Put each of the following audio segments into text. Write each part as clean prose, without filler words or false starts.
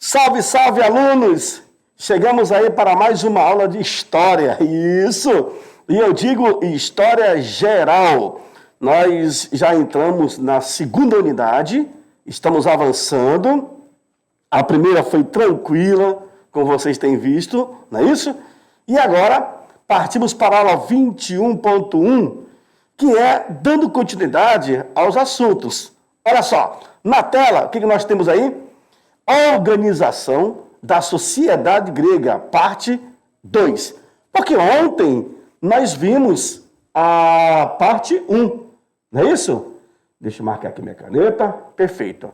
Salve, salve, alunos! Chegamos aí para mais uma aula de história. Isso! E eu digo história geral. Nós já entramos na segunda unidade, estamos avançando. A primeira foi tranquila, como vocês têm visto, não é isso? E agora partimos para a aula 21.1, que é dando continuidade aos assuntos. Olha só, na tela, o que nós temos aí? Organização da sociedade grega, parte 2. Porque ontem nós vimos a parte 1, não é isso? Deixa eu marcar aqui minha caneta. Perfeito.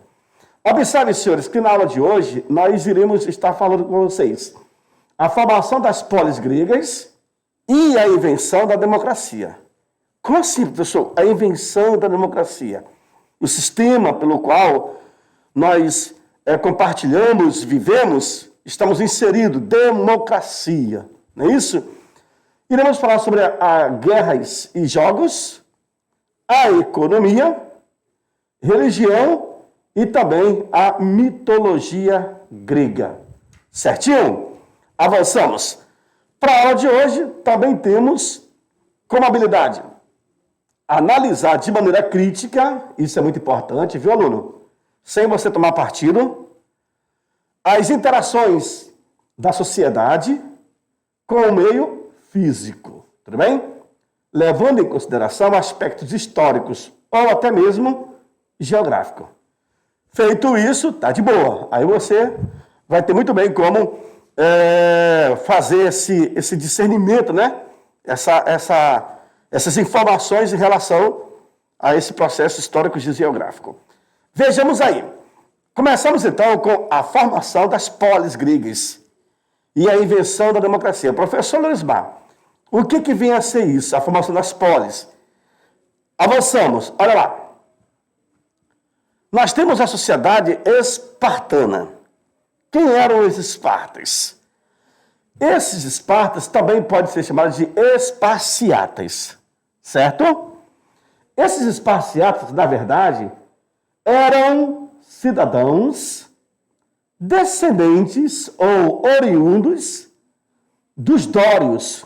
Observe, senhores, que na aula de hoje nós iremos estar falando com vocês a formação das polis gregas e a invenção da democracia. Como assim, professor? A invenção da democracia. O sistema pelo qual nós compartilhamos, vivemos, estamos inseridos, democracia, não é isso? Iremos falar sobre a guerras e jogos, a economia, religião e também a mitologia grega. Certinho? Avançamos. Para a aula de hoje, também temos como habilidade analisar de maneira crítica, isso é muito importante, viu, aluno? Sem você tomar partido, as interações da sociedade com o meio físico, tudo bem? Levando em consideração aspectos históricos ou até mesmo geográficos. Feito isso, tá de boa. Aí você vai ter muito bem como fazer esse discernimento, né? Essas informações em relação a esse processo histórico e geográfico. Vejamos aí. Começamos então com a formação das polis gregas e a invenção da democracia. Professor Luizmar, o que vem a ser isso, a formação das polis? Avançamos, olha lá. Nós temos a sociedade espartana. Quem eram os espartas? Esses espartas também podem ser chamados de esparciatas, certo? Esses esparciatas, na verdade, eram cidadãos descendentes ou oriundos dos dórios,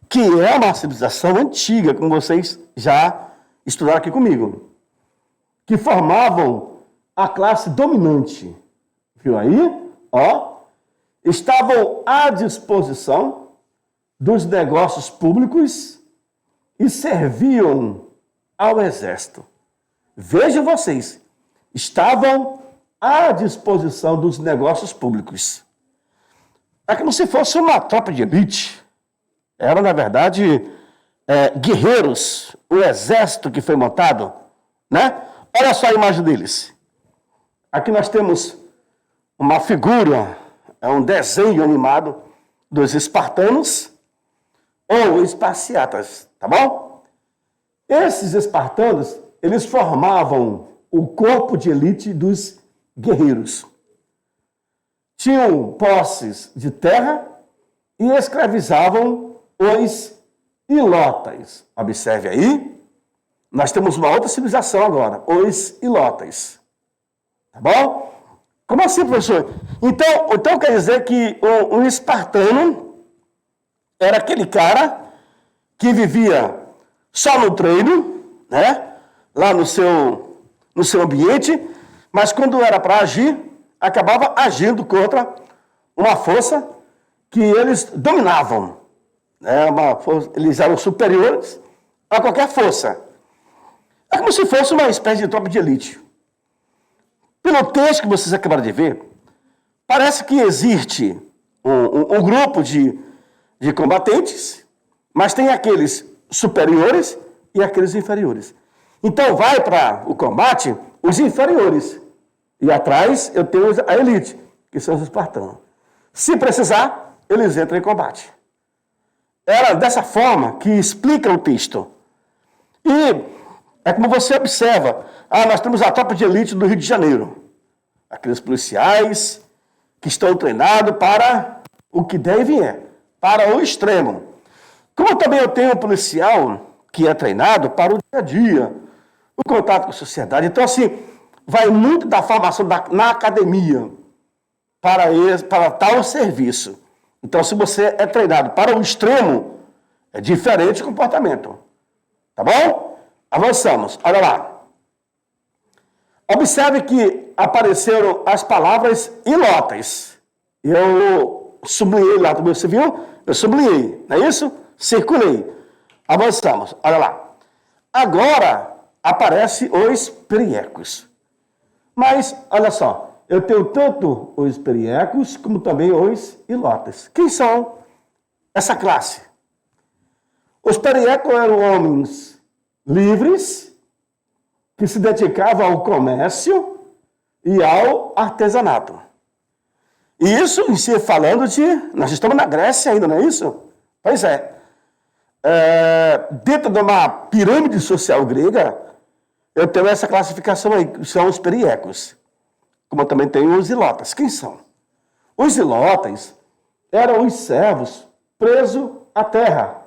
que é uma civilização antiga, como vocês já estudaram aqui comigo, que formavam a classe dominante. Viu aí? Ó, estavam à disposição dos negócios públicos e serviam ao exército. Vejam vocês, estavam à disposição dos negócios públicos. É como se fosse uma tropa de elite. Eram, na verdade, guerreiros, o exército que foi montado, né? Olha só a imagem deles. Aqui nós temos uma figura, um desenho animado dos espartanos ou esparciatas, tá bom? Esses espartanos, eles formavam o corpo de elite dos guerreiros. Tinham posses de terra e escravizavam os ilotas. Observe aí, nós temos uma outra civilização agora, os ilotas. Tá bom? Como assim, professor? Então quer dizer que um espartano era aquele cara que vivia só no treino, né? Lá no seu ambiente, mas quando era para agir, acabava agindo contra uma força que eles dominavam. Né? Eles eram superiores a qualquer força. É como se fosse uma espécie de tropa de elite. Pelo texto que vocês acabaram de ver, parece que existe um grupo de combatentes, mas tem aqueles superiores e aqueles inferiores. Então vai para o combate os inferiores. E atrás eu tenho a elite, que são os espartanos. Se precisar, eles entram em combate. Era dessa forma que explica o texto. E é como você observa, nós temos a tropa de elite do Rio de Janeiro. Aqueles policiais que estão treinados para o que deve para o extremo. Como também eu tenho um policial que é treinado para o dia a dia, o contato com a sociedade. Então, assim, vai muito da formação na academia. para tal serviço. Então, se você é treinado para o extremo, é diferente o comportamento. Tá bom? Avançamos. Olha lá. Observe que apareceram as palavras ilótais. Eu sublinhei lá, você viu? Eu sublinhei, não é isso? Circulei. Avançamos. Olha lá. Agora aparece os periecos. Mas, olha só, eu tenho tanto os periecos como também os ilótas. Quem são essa classe? Os periecos eram homens livres que se dedicavam ao comércio e ao artesanato. E isso em si falando de... Nós estamos na Grécia ainda, não é isso? Pois é. Dentro de uma pirâmide social grega, eu tenho essa classificação aí, que são os periecos. Como eu também tenho os ilotas. Quem são? Os ilotas eram os servos presos à terra.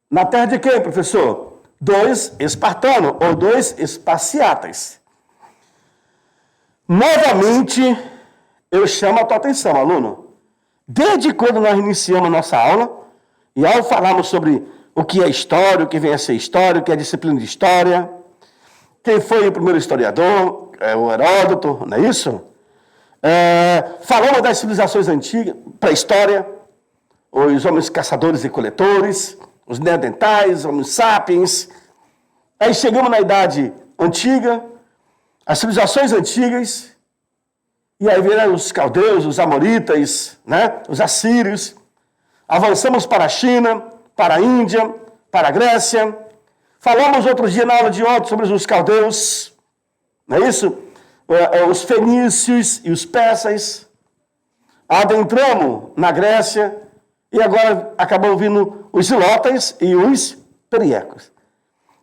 Na terra de quem, professor? Dos espartanos, ou dos esparciatas. Novamente, eu chamo a tua atenção, aluno. Desde quando nós iniciamos a nossa aula, e ao falarmos sobre o que é história, o que vem a ser história, o que é disciplina de história, quem foi o primeiro historiador, o Heródoto, não é isso? Falamos das civilizações antigas, pré-história, os homens caçadores e coletores, os neandertais, homo sapiens. Aí chegamos na Idade Antiga, as civilizações antigas, e aí vieram os caldeus, os amoritas, né? Os assírios. Avançamos para a China, para a Índia, para a Grécia. Falamos outro dia na aula de ontem sobre os caldeus, não é isso? Os fenícios e os persas. Adentramos na Grécia e agora acabam vindo os ilotas e os periecos.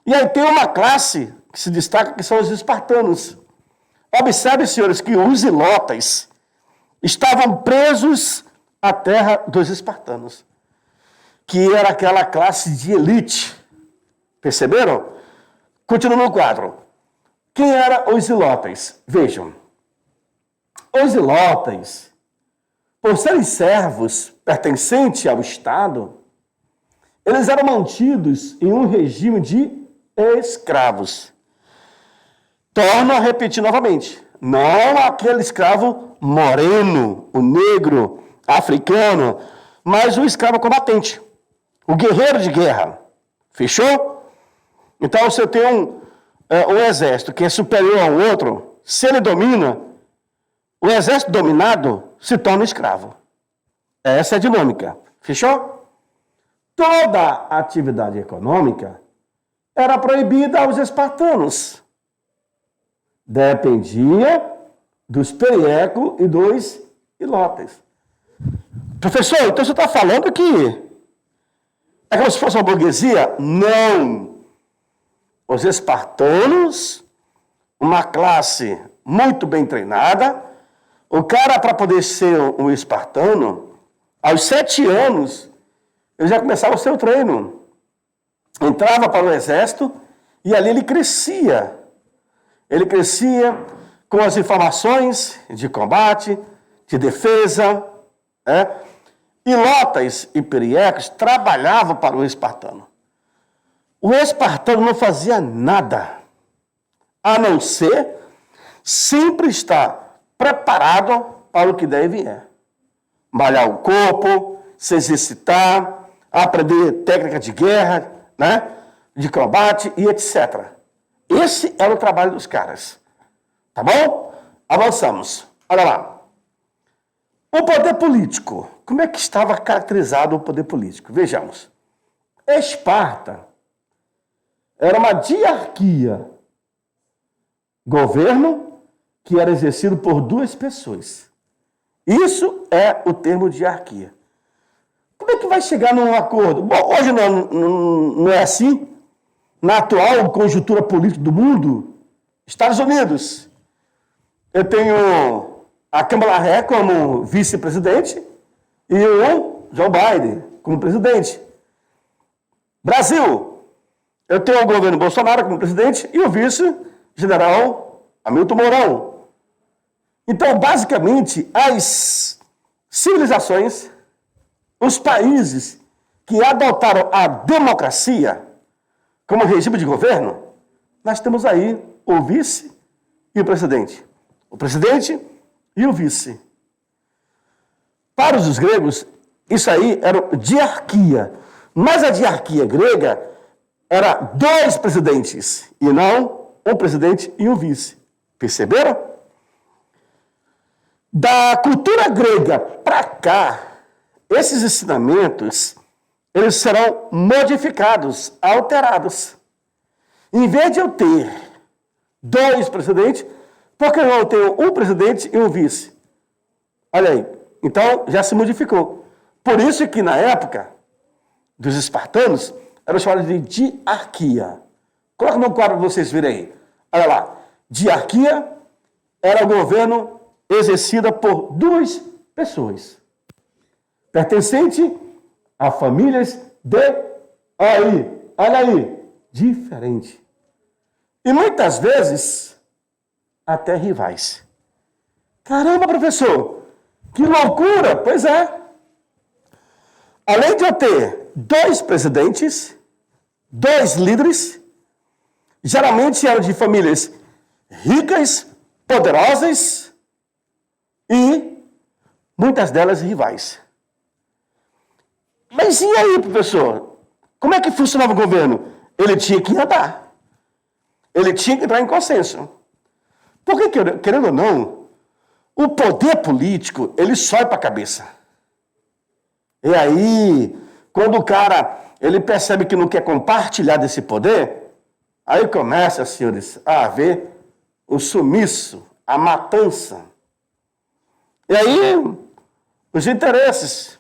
E aí tem uma classe que se destaca, que são os espartanos. Observe, senhores, que os ilotas estavam presos à terra dos espartanos, que era aquela classe de elite. Perceberam? Continua no quadro. Quem eram os ilotas? Vejam. Os ilotas, por serem servos pertencentes ao Estado, eles eram mantidos em um regime de escravos. Torno a repetir novamente. Não aquele escravo moreno, o negro, africano, mas o escravo combatente, o guerreiro de guerra. Fechou? Então, se eu tenho um exército que é superior ao outro, se ele domina, o exército dominado se torna escravo. Essa é a dinâmica. Fechou? Toda atividade econômica era proibida aos espartanos. Dependia dos periecos e dos ilotas. Professor, então você está falando que é como se fosse uma burguesia? Não. Os espartanos, uma classe muito bem treinada, o cara, para poder ser um espartano, aos 7 anos, ele já começava o seu treino. Entrava para o exército e ali ele crescia. Ele crescia com as informações de combate, de defesa. Ilotas e periecos trabalhavam para o espartano. O espartano não fazia nada, a não ser sempre estar preparado para o que deve vier. Malhar o corpo, se exercitar, aprender técnica de guerra, né? De combate e etc. Esse era o trabalho dos caras. Tá bom? Avançamos. Olha lá. O poder político. Como é que estava caracterizado o poder político? Vejamos. Esparta era uma diarquia. Governo que era exercido por 2 pessoas. Isso é o termo diarquia. Como é que vai chegar num acordo? Bom, hoje não é assim. Na atual conjuntura política do mundo, Estados Unidos, eu tenho a Kamala Harris como vice-presidente e o Joe Biden como presidente. Brasil, eu tenho o governo Bolsonaro como presidente e o vice-general Hamilton Mourão. Então, basicamente, as civilizações, os países que adotaram a democracia como regime de governo, nós temos aí o vice e o presidente. O presidente e o vice. Para os gregos, isso aí era diarquia. Mas a diarquia grega era 2 presidentes, e não um presidente e um vice. Perceberam? Da cultura grega para cá, esses ensinamentos, eles serão modificados, alterados. Em vez de eu ter 2 presidentes, por que eu tenho um presidente e um vice? Olha aí, então já se modificou. Por isso que na época dos espartanos, era chamado de diarquia. Coloca no quadro para vocês verem aí. Olha lá, diarquia era o governo exercida por 2 pessoas, pertencente a famílias olha aí, diferente. E muitas vezes, até rivais. Caramba, professor, que loucura! Pois é. Além de eu ter 2 presidentes, 2 líderes, geralmente eram de famílias ricas, poderosas e muitas delas rivais. Mas e aí, professor? Como é que funcionava o governo? Ele tinha que andar. Ele tinha que entrar em consenso. Porque, querendo ou não, o poder político, ele sobe para a cabeça. E aí, quando o cara, ele percebe que não quer compartilhar desse poder, aí começa, senhores, a haver o sumiço, a matança. E aí, os interesses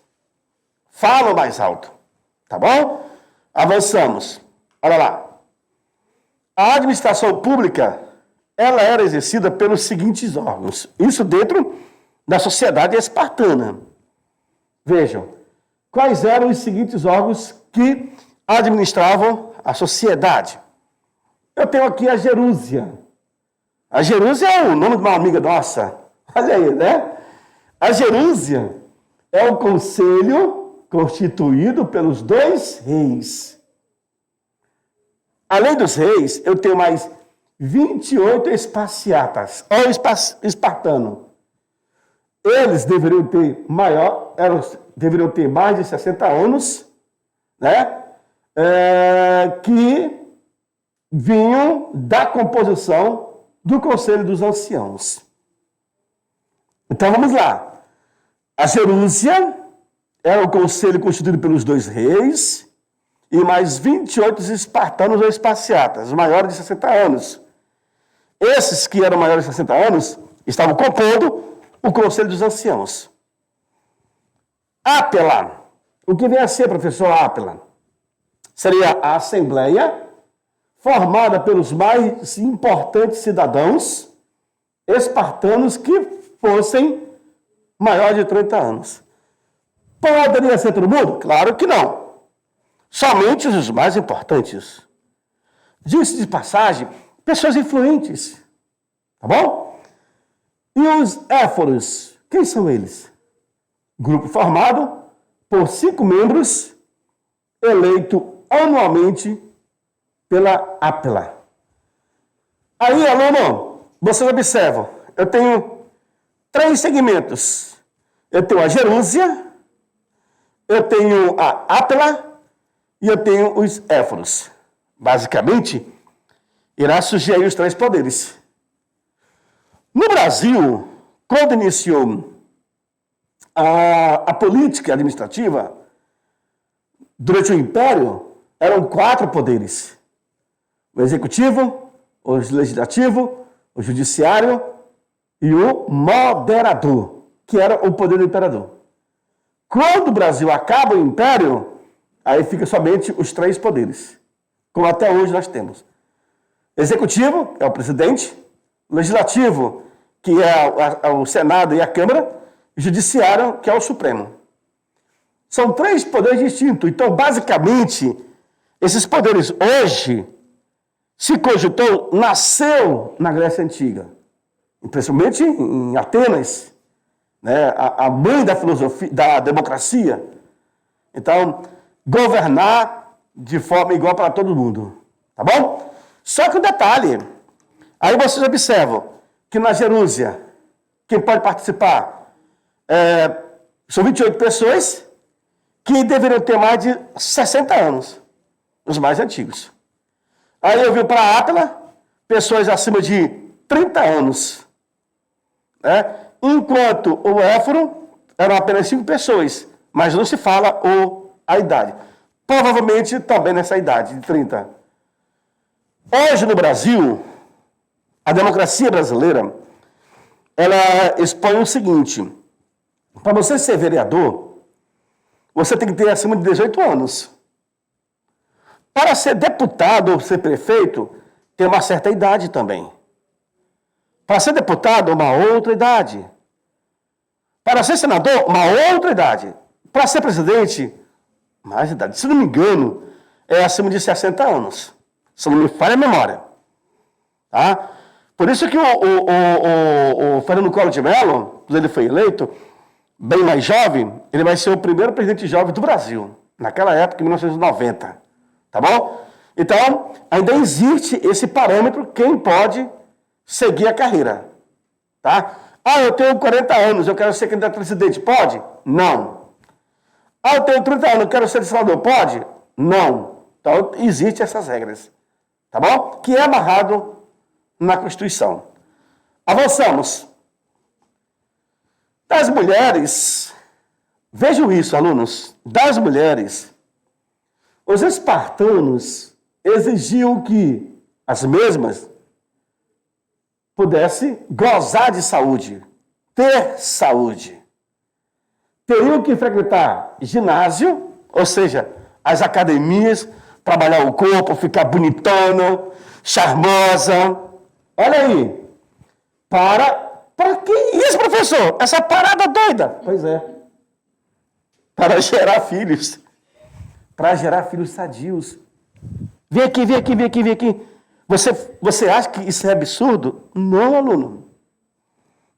falam mais alto. Tá bom? Avançamos. Olha lá. A administração pública, ela era exercida pelos seguintes órgãos. Isso dentro da sociedade espartana. Vejam, quais eram os seguintes órgãos que administravam a sociedade? Eu tenho aqui a gerúsia. A gerúsia é o nome de uma amiga nossa. Olha aí, né? A gerúsia é o conselho constituído pelos 2 reis. Além dos reis, eu tenho mais 28 esparciatas, ou espartano. Eles deveriam ter deveriam ter mais de 60 anos, né? Que vinham da composição do Conselho dos Anciãos. Então vamos lá. A gerúsia era o conselho constituído pelos 2 reis e mais 28 espartanos ou esparciatas, maiores de 60 anos. Esses que eram maiores de 60 anos estavam compondo o Conselho dos Anciãos. Ápela. O que vem a ser, professor Ápela? Seria a Assembleia formada pelos mais importantes cidadãos espartanos que fossem maiores de 30 anos. Poderia ser todo mundo? Claro que não. Somente os mais importantes. Diz-se de passagem, pessoas influentes. Tá bom? E os éforos, quem são eles? Grupo formado por 5 membros, eleito anualmente pela Ápela. Aí, aluno, vocês observam, eu tenho 3 segmentos. Eu tenho a gerúsia, eu tenho a Ápela e eu tenho os éforos. Basicamente, irá surgir aí os 3 poderes. No Brasil, quando iniciou a política administrativa, durante o Império, eram 4 poderes. O executivo, o legislativo, o judiciário e o moderador, que era o poder do imperador. Quando o Brasil acaba o Império, aí fica somente os 3 poderes, como até hoje nós temos. Executivo, é o presidente, legislativo, que é o Senado e a Câmara, e judiciário, que é o Supremo. São 3 poderes distintos. Então, basicamente, esses poderes hoje se cogitou, nasceu na Grécia Antiga. principalmente em Atenas, né? A mãe da filosofia, da democracia. Então, governar de forma igual para todo mundo, tá bom? Só que um detalhe, aí vocês observam que na Jerúsia, quem pode participar são 28 pessoas que deveriam ter mais de 60 anos, os mais antigos. Aí eu vim para Átila, pessoas acima de 30 anos, né? Enquanto o Éforo eram apenas 5 pessoas, mas não se fala a idade. Provavelmente também nessa idade, de 30. Hoje no Brasil, a democracia brasileira, ela expõe o seguinte: para você ser vereador, você tem que ter acima de 18 anos. Para ser deputado ou ser prefeito, tem uma certa idade também. Para ser deputado, uma outra idade. Para ser senador, uma outra idade. Para ser presidente, mais idade. Se não me engano, é acima de 60 anos. Se não me falha a memória. Tá? Por isso que o Fernando Collor de Mello, quando ele foi eleito, bem mais jovem, ele vai ser o primeiro presidente jovem do Brasil. Naquela época, em 1990. Tá bom? Então, ainda existe esse parâmetro, quem pode seguir a carreira. Tá? Ah, eu tenho 40 anos, eu quero ser candidato a presidente. Pode? Não. Ah, eu tenho 30 anos, eu quero ser senador. Pode? Não. Então, existem essas regras. Tá bom? Que é amarrado na Constituição. Avançamos. Das mulheres, vejam isso, alunos, das mulheres, os espartanos exigiam que as mesmas pudessem gozar de saúde, ter saúde. Teriam que frequentar ginásio, ou seja, as academias, trabalhar o corpo, ficar bonitona, charmosa. Olha aí. Para que isso, professor? Essa parada doida? Pois é. Para gerar filhos. Para gerar filhos sadios. Vem aqui, vem aqui, vem aqui, vem aqui. Você acha que isso é absurdo? Não, aluno.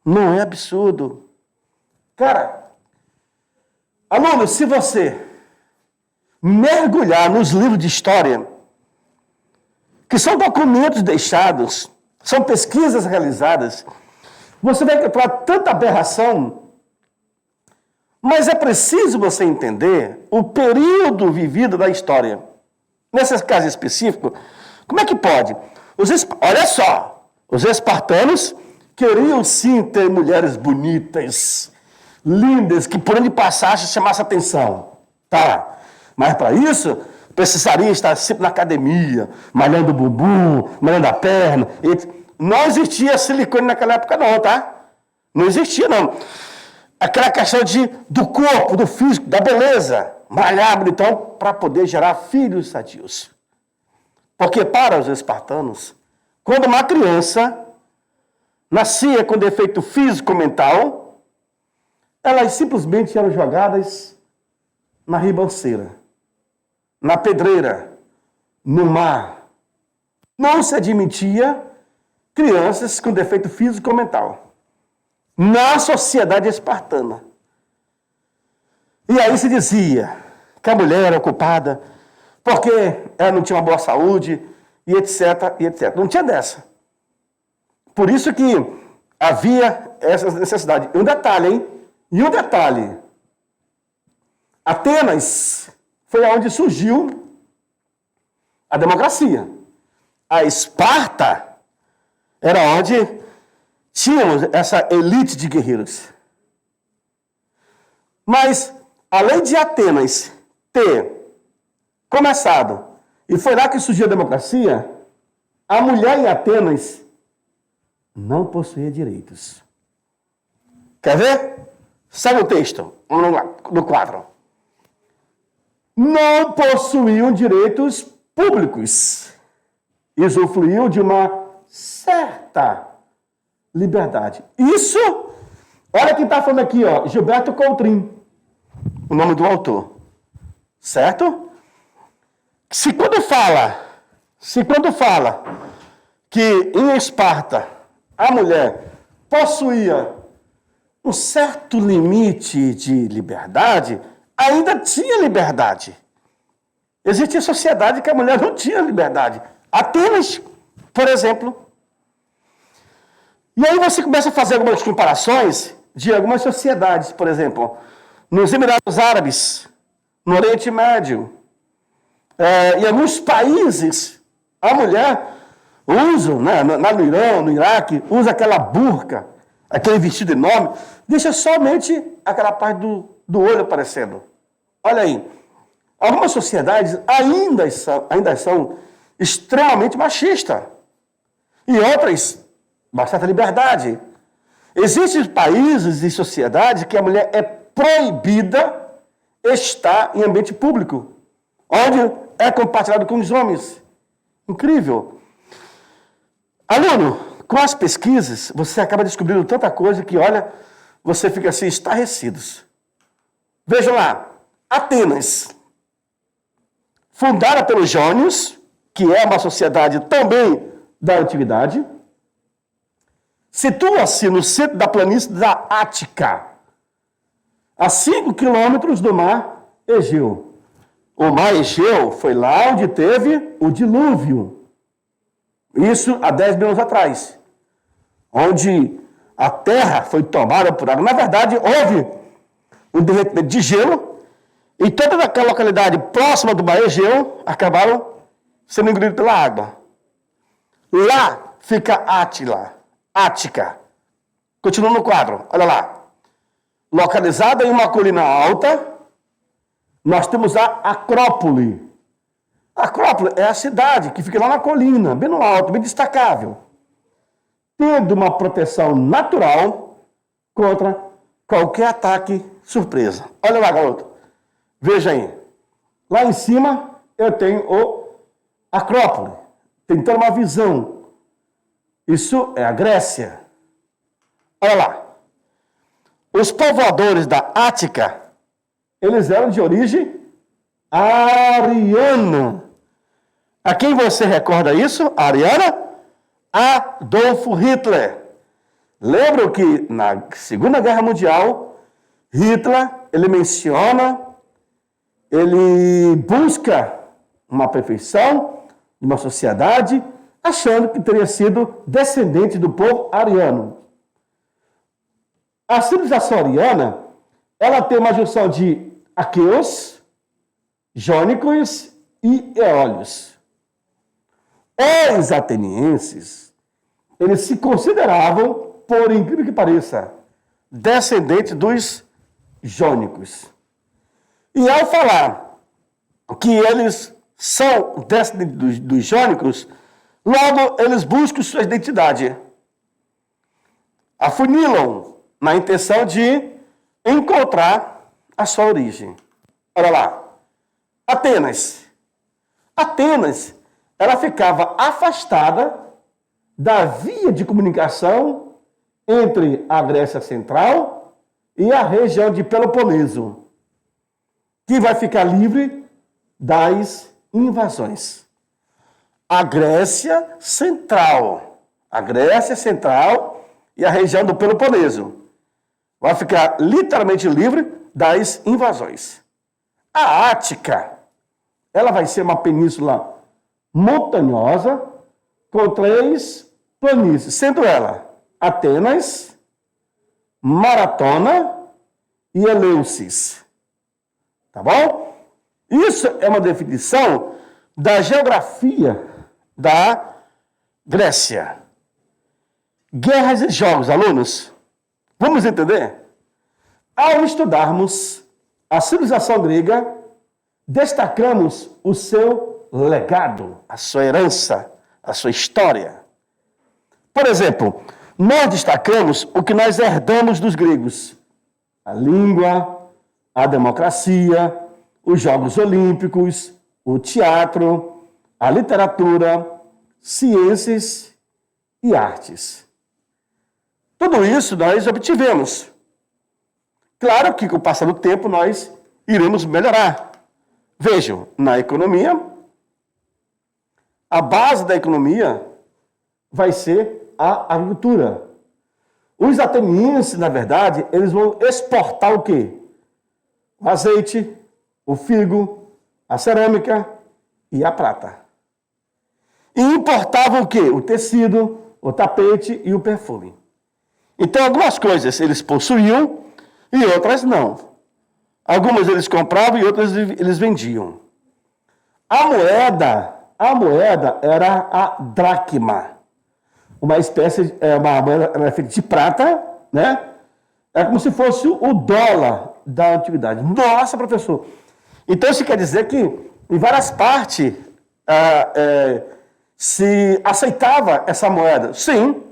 Não é absurdo. Cara, aluno, se você mergulhar nos livros de história, que são documentos deixados, são pesquisas realizadas, você vai encontrar tanta aberração, mas é preciso você entender o período vivido da história. Nesse caso específico, como é que pode? Olha só, os espartanos queriam sim ter mulheres bonitas, lindas, que por onde passasse chamasse atenção. Tá, mas para isso precisaria estar sempre na academia, malhando o bumbum, malhando a perna. Não existia silicone naquela época não, tá? Não existia não. Aquela questão do corpo, do físico, da beleza, malhar bonitão para poder gerar filhos sadios. Porque para os espartanos, quando uma criança nascia com defeito físico-mental, elas simplesmente eram jogadas na ribanceira, na pedreira, no mar. Não se admitia crianças com defeito físico-mental na sociedade espartana. E aí se dizia que a mulher era ocupada porque ela não tinha uma boa saúde, e etc, e etc. Não tinha dessa. Por isso que havia essa necessidade. E um detalhe, hein? E um detalhe. Atenas foi onde surgiu a democracia. A Esparta era onde tínhamos essa elite de guerreiros. Mas, além de Atenas ter começado, e foi lá que surgiu a democracia, a mulher em Atenas não possuía direitos. Quer ver? Segue o texto, no quadro. Não possuíam direitos públicos. Usufruíam de uma certa liberdade. Isso, olha quem está falando aqui, ó, Gilberto Coutrin, o nome do autor. Certo? Se quando fala que em Esparta a mulher possuía um certo limite de liberdade, ainda tinha liberdade. Existia sociedade que a mulher não tinha liberdade. Atenas, por exemplo. E aí você começa a fazer algumas comparações de algumas sociedades, por exemplo, nos Emirados Árabes, no Oriente Médio, em alguns países, a mulher usa, né, no Irã, no Iraque, usa aquela burca, aquele vestido enorme, deixa somente aquela parte do olho aparecendo. Olha aí, algumas sociedades ainda são extremamente machistas, e outras, bastante liberdade. Existem países e sociedades que a mulher é proibida estar em ambiente público, onde é compartilhado com os homens. Incrível. Aluno, com as pesquisas, você acaba descobrindo tanta coisa que, olha, você fica assim, estarrecidos. Vejam lá, Atenas, fundada pelos jônios, que é uma sociedade também da antiguidade, situa-se no centro da planície da Ática, a 5 quilômetros do mar Egeu. O mar Egeu foi lá onde teve o dilúvio. Isso há 10 mil anos atrás. Onde a terra foi tomada por água. Na verdade, houve um derretimento de gelo e toda aquela localidade próxima do mar Egeu acabaram sendo engolidos pela água. Lá fica Ática. Continua no quadro, olha lá. Localizada em uma colina alta, nós temos a Acrópole. A Acrópole é a cidade que fica lá na colina, bem no alto, bem destacável. Tendo uma proteção natural contra qualquer ataque surpresa. Olha lá, garoto. Veja aí. Lá em cima eu tenho o Acrópole. Tem toda uma visão. Isso é a Grécia. Olha lá. Os povoadores da Ática, eles eram de origem ariana. A quem você recorda isso? A ariana? Adolfo Hitler. Lembram que na Segunda Guerra Mundial, Hitler, ele busca uma perfeição, uma sociedade, achando que teria sido descendente do povo ariano. A civilização ariana, ela tem uma junção de aqueus, jônicos e eólios. Os atenienses, eles se consideravam, por incrível que pareça, descendentes dos jônicos. E ao falar que eles são descendentes dos jônicos, logo eles buscam sua identidade. Afunilam na intenção de encontrar a sua origem. Olha lá. Atenas, ela ficava afastada da via de comunicação entre a Grécia Central e a região de Peloponeso, que vai ficar livre das invasões. A Grécia Central e a região do Peloponeso vai ficar literalmente livre das invasões. A Ática, ela vai ser uma península montanhosa com 3 planícies, sendo ela Atenas, Maratona e Eleusis. Tá bom? Isso é uma definição da geografia da Grécia. Guerras e jogos, alunos. Vamos entender? Ao estudarmos a civilização grega, destacamos o seu legado, a sua herança, a sua história. Por exemplo, nós destacamos o que nós herdamos dos gregos: a língua, a democracia, os Jogos Olímpicos, o teatro, a literatura, ciências e artes. Tudo isso nós obtivemos. Claro que com o passar do tempo nós iremos melhorar. Vejam, na economia, a base da economia vai ser a agricultura. Os atenienses, na verdade, eles vão exportar o quê? O azeite, o figo, a cerâmica e a prata. E importavam o quê? O tecido, o tapete e o perfume. Então, algumas coisas eles possuíam e outras não. Algumas eles compravam e outras eles vendiam. A moeda era a dracma. Uma espécie, uma moeda era feita de prata, né? É como se fosse o dólar da antiguidade. Nossa, professor! Então, isso quer dizer que em várias partes se aceitava essa moeda. Sim,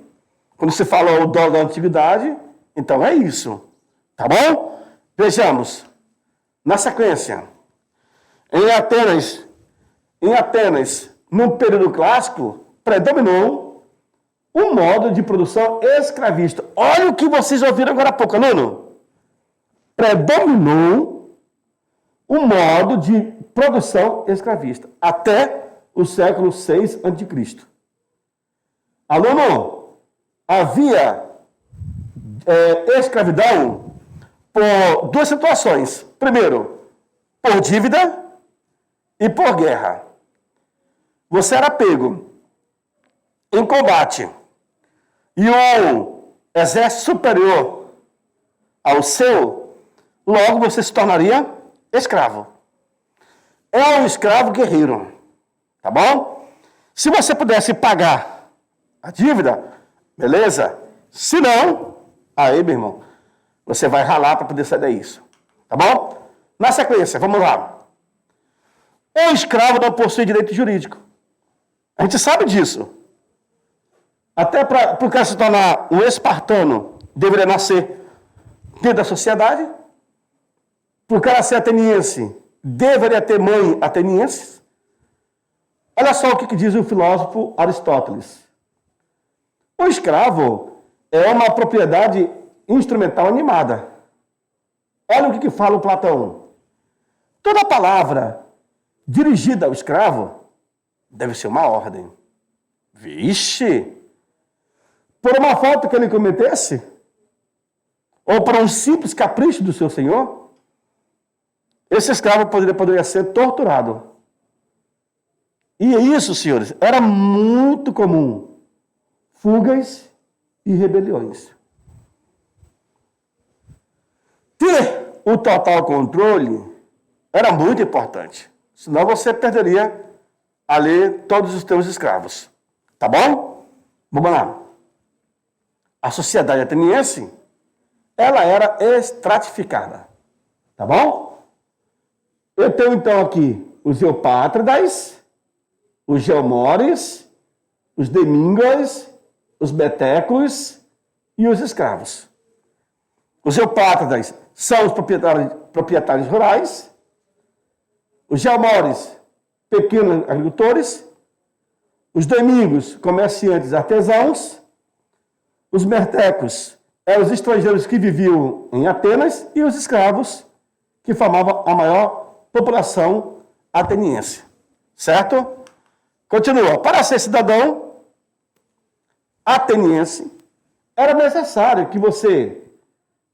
quando se fala o dólar da antiguidade, então é isso. Tá bom? Vejamos. Na sequência, em Atenas, no período clássico, predominou um modo de produção escravista. Olha o que vocês ouviram agora há pouco, aluno. Predominou um modo de produção escravista até o século VI a.C. Aluno, havia escravidão por duas situações. Primeiro, por dívida e por guerra. Você era pego em combate e um exército superior ao seu, logo você se tornaria escravo. É um escravo guerreiro, tá bom? Se você pudesse pagar a dívida, beleza? Se não, aí, meu irmão, você vai ralar para poder sair disso, tá bom? Na sequência, vamos lá. O escravo não possui direito jurídico. A gente sabe disso. Até para o cara se tornar um espartano, deveria nascer dentro da sociedade. Para o cara ser ateniense, deveria ter mãe ateniense. Olha só o que diz o filósofo Aristóteles. O escravo é uma propriedade instrumental animada. Olha o que fala o Platão. Toda palavra dirigida ao escravo deve ser uma ordem. Vixe! Por uma falta que ele cometesse, ou por um simples capricho do seu senhor, esse escravo poderia ser torturado. E isso, senhores, era muito comum. Fugas e rebeliões. Ter o total controle era muito importante. Senão você perderia ali todos os teus escravos. Tá bom? Vamos lá. A sociedade ateniense, ela era estratificada. Tá bom? Eu tenho então aqui os eupátridas, os geomores, os demínguas, os betecos e os escravos. Os eupátridas são os proprietários rurais, os geomores, pequenos agricultores, os demingos, comerciantes artesãos, os mertecos eram os estrangeiros que viviam em Atenas e os escravos que formavam a maior população ateniense. Certo? Continua. Para ser cidadão ateniense, era necessário que você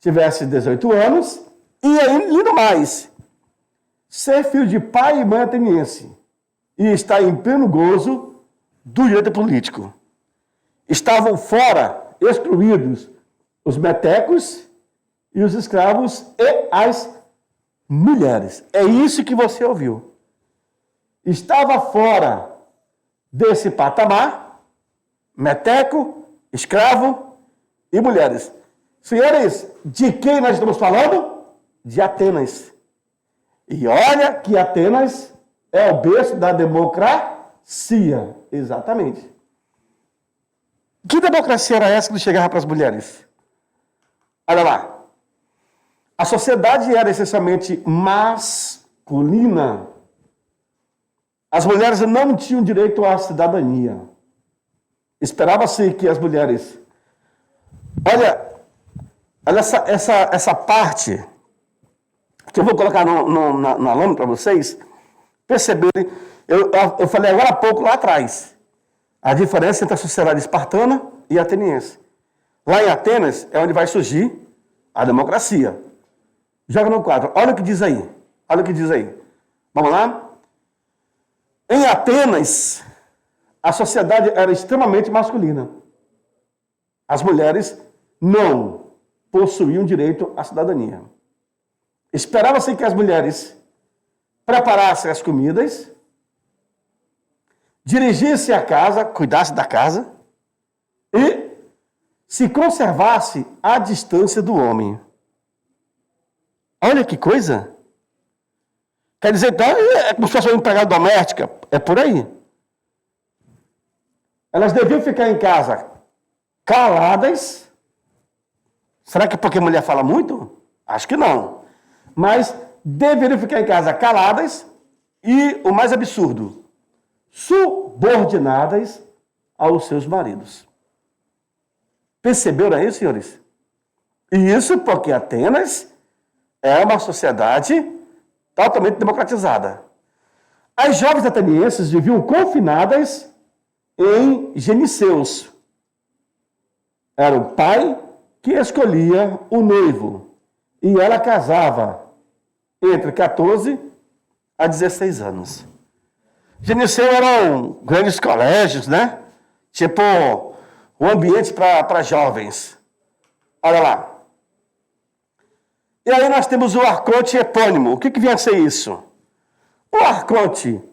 tivesse 18 anos e ainda mais, ser filho de pai e mãe ateniense e estar em pleno gozo do direito político. Estavam fora, excluídos, os metecos e os escravos e as mulheres. É isso que você ouviu. Estava fora desse patamar, meteco, escravo e mulheres. Senhores, de quem nós estamos falando? De Atenas. E olha que Atenas é o berço da democracia. Exatamente. Que democracia era essa que chegava para as mulheres? Olha lá. A sociedade era essencialmente masculina. As mulheres não tinham direito à cidadania. Esperava-se que as mulheres... Olha essa parte que eu vou colocar na lâmina para vocês perceberem. Eu falei agora há pouco lá atrás. A diferença entre a sociedade espartana e ateniense. Lá em Atenas é onde vai surgir a democracia. Joga no quadro. Olha o que diz aí. Olha o que diz aí. Vamos lá? Em Atenas, a sociedade era extremamente masculina. As mulheres não possuíam direito à cidadania. Esperava-se que as mulheres preparassem as comidas, dirigissem a casa, cuidassem da casa e se conservasse à distância do homem. Olha que coisa! Quer dizer, então, é como se fosse uma empregada doméstica. É por aí. Elas deviam ficar em casa caladas. Será que é porque a mulher fala muito? Acho que não. Mas deveriam ficar em casa caladas e, o mais absurdo, subordinadas aos seus maridos. Perceberam aí, senhores? E isso porque Atenas é uma sociedade totalmente democratizada. As jovens atenienses viviam confinadas em geniceus. Era o pai que escolhia o noivo. E ela casava entre 14 a 16 anos. Geniceu eram grandes colégios, né? Tipo, um ambiente para jovens. Olha lá. E aí nós temos o arconte epônimo. O que vem a ser isso? O arconte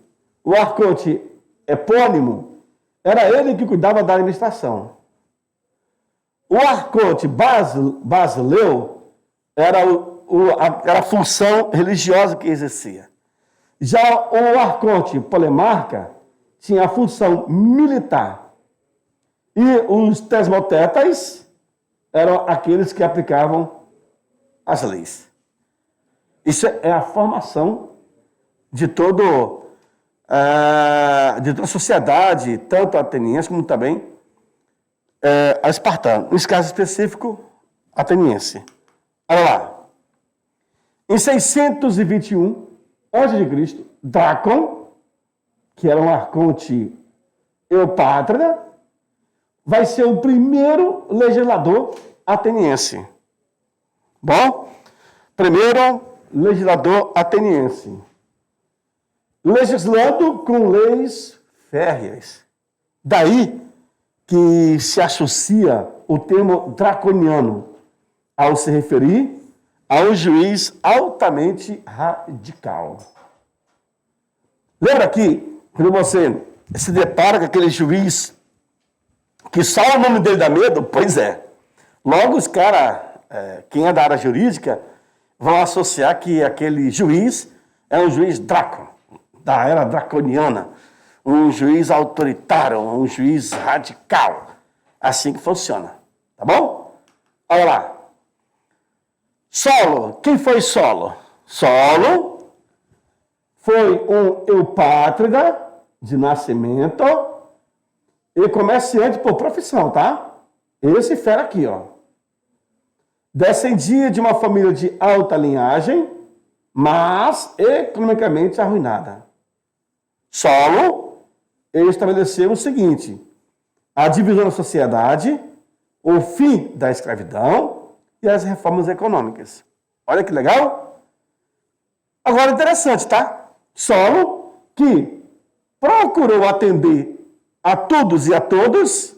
epônimo, era ele que cuidava da administração. O arconte basileu era a função religiosa que exercia. Já o arconte polemarca tinha a função militar. E os tesmotetas eram aqueles que aplicavam as leis. Isso é a formação de toda a sociedade, tanto ateniense como também a espartana. Nesse caso específico, ateniense. Olha lá. Em 621 a.C., Drácon, que era um arconte eupátrida, vai ser o primeiro legislador ateniense. Bom? Primeiro legislador ateniense. Legislando com leis férreas. Daí que se associa o termo draconiano ao se referir a um juiz altamente radical. Lembra aqui, quando você se depara com aquele juiz que só o nome dele dá medo? Pois é. Logo os caras, quem é da área jurídica, vão associar que aquele juiz é um juiz Draco, da era draconiana, um juiz autoritário, um juiz radical. Assim que funciona. Tá bom? Olha lá. Solo. Quem foi Solo? Solo foi um eupátrida de nascimento e comerciante por profissão, tá? Esse fera aqui, ó. Descendia de uma família de alta linhagem, mas economicamente arruinada. Solo estabeleceu o seguinte: a divisão da sociedade, o fim da escravidão e as reformas econômicas. Olha que legal. Agora, interessante, tá? Solo, que procurou atender a todos e a todos,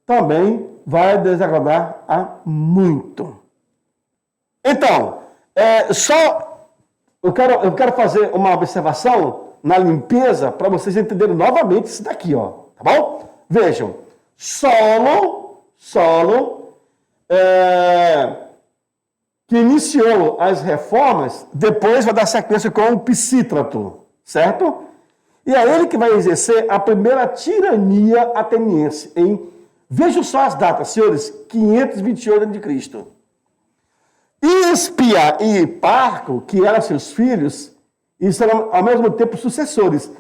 também vai desagradar a muito. Então, eu quero fazer uma observação na limpeza para vocês entenderem novamente isso daqui, ó. Tá bom? Vejam. Solo, que iniciou as reformas, depois vai dar sequência com o Pisístrato, certo? E é ele que vai exercer a primeira tirania ateniense vejam só as datas, senhores, 528 a.C. Hispia e Hiparco, que eram seus filhos, e serão ao mesmo tempo sucessores,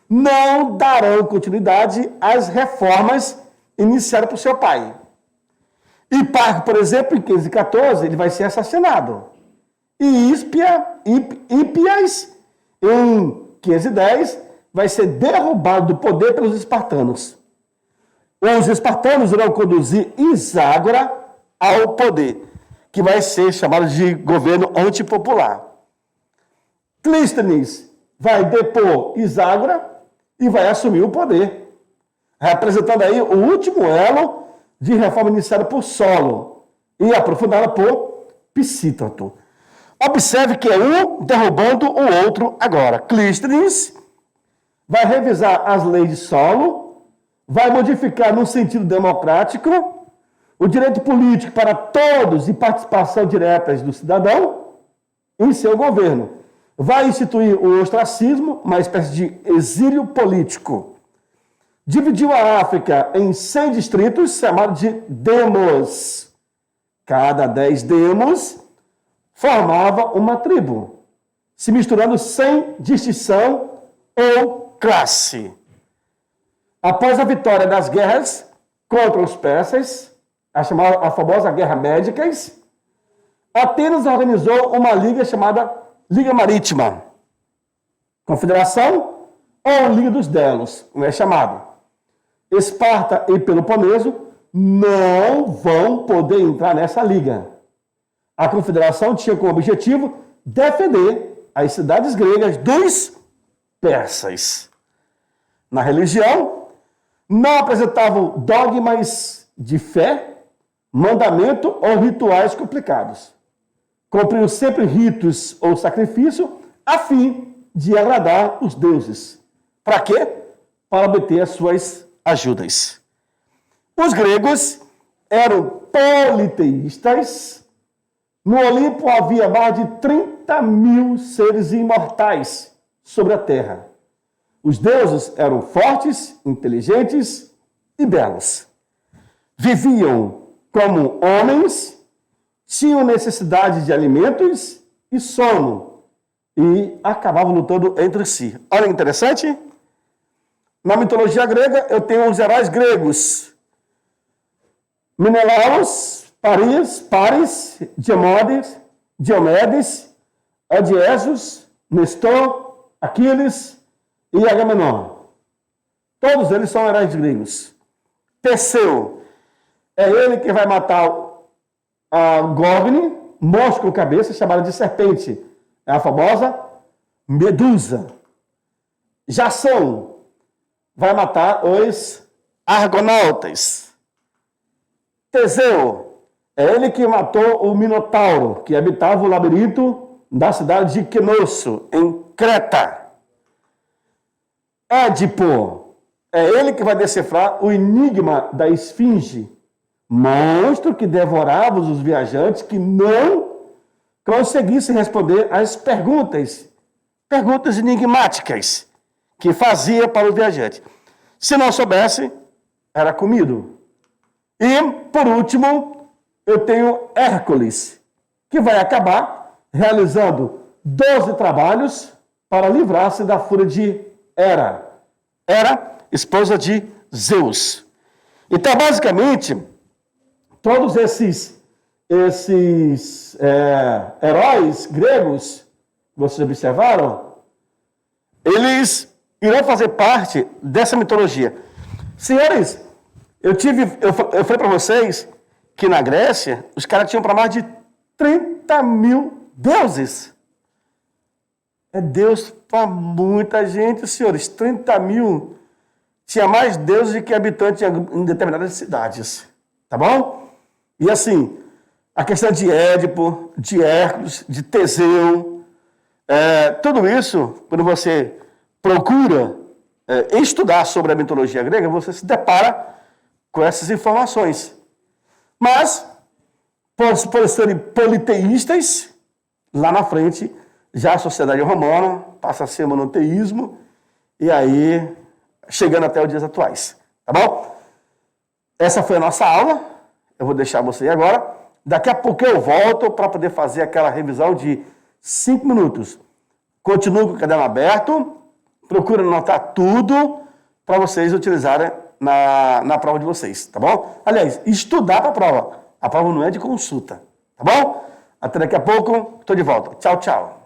não darão continuidade às reformas iniciadas por seu pai. Hiparco, por exemplo, em 514, ele vai ser assassinado. E Hípias, em 510, vai ser derrubado do poder pelos espartanos. Os espartanos irão conduzir Iságora ao poder, que vai ser chamado de governo antipopular. Clístenes vai depor Iságora e vai assumir o poder, representando aí o último elo de reforma iniciada por Solo e aprofundada por Pisístrato. Observe que é um derrubando o outro agora. Clístenes vai revisar as leis de Solo, vai modificar no sentido democrático o direito político para todos e participação direta do cidadão em seu governo. Vai instituir o ostracismo, uma espécie de exílio político. Dividiu a África em 100 distritos, chamado de demos. Cada 10 demos formava uma tribo, se misturando sem distinção ou classe. Após a vitória das guerras contra os persas, a famosa Guerra Médicas, Atenas organizou uma liga chamada Liga Marítima, Confederação ou Liga dos Delos, como é chamado. Esparta e Peloponeso não vão poder entrar nessa liga. A confederação tinha como objetivo defender as cidades gregas dos persas. Na religião, não apresentavam dogmas de fé, mandamento ou rituais complicados. Cumpriam sempre ritos ou sacrifício a fim de agradar os deuses. Para quê? Para obter as suas ajudas. Os gregos eram politeístas. No Olimpo havia mais de 30 mil seres imortais sobre a terra. Os deuses eram fortes, inteligentes e belos. Viviam como homens, tinham necessidade de alimentos e sono e acabavam lutando entre si. Olha que interessante. Na mitologia grega, eu tenho os heróis gregos. Menelaus, Paris, Diomedes, Odiesos, Nestor, Aquiles e Agamenon. Todos eles são heróis gregos. Teseu, é ele que vai matar a Gorgone, monstro com cabeça, chamada de serpente. É a famosa Medusa. Jason vai matar os argonautas. Teseu, é ele que matou o Minotauro, que habitava o labirinto da cidade de Quinosso, em Creta. Édipo, é ele que vai decifrar o enigma da esfinge, monstro que devorava os viajantes que não conseguissem responder às perguntas enigmáticas que fazia para o viajante. Se não soubesse, era comido. E, por último, eu tenho Hércules, que vai acabar realizando 12 trabalhos para livrar-se da fúria de Hera. Hera, esposa de Zeus. Então, basicamente, todos esses heróis gregos, vocês observaram, eles irão fazer parte dessa mitologia. Senhores, eu falei para vocês que na Grécia, os caras tinham para mais de 30 mil deuses. É Deus para muita gente, senhores. 30 mil. Tinha mais deuses do que habitantes em determinadas cidades. Tá bom? E assim, a questão de Édipo, de Hércules, de Teseu, tudo isso, quando você procura estudar sobre a mitologia grega, você se depara com essas informações. Mas, por serem politeístas, lá na frente, já a sociedade romana passa a ser monoteísmo, e aí, chegando até os dias atuais. Tá bom? Essa foi a nossa aula. Eu vou deixar você agora. Daqui a pouco eu volto para poder fazer aquela revisão de 5 minutos. Continuo com o caderno aberto. Procura anotar tudo para vocês utilizarem na prova de vocês, tá bom? Aliás, estudar para a prova. A prova não é de consulta, tá bom? Até daqui a pouco, estou de volta. Tchau, tchau.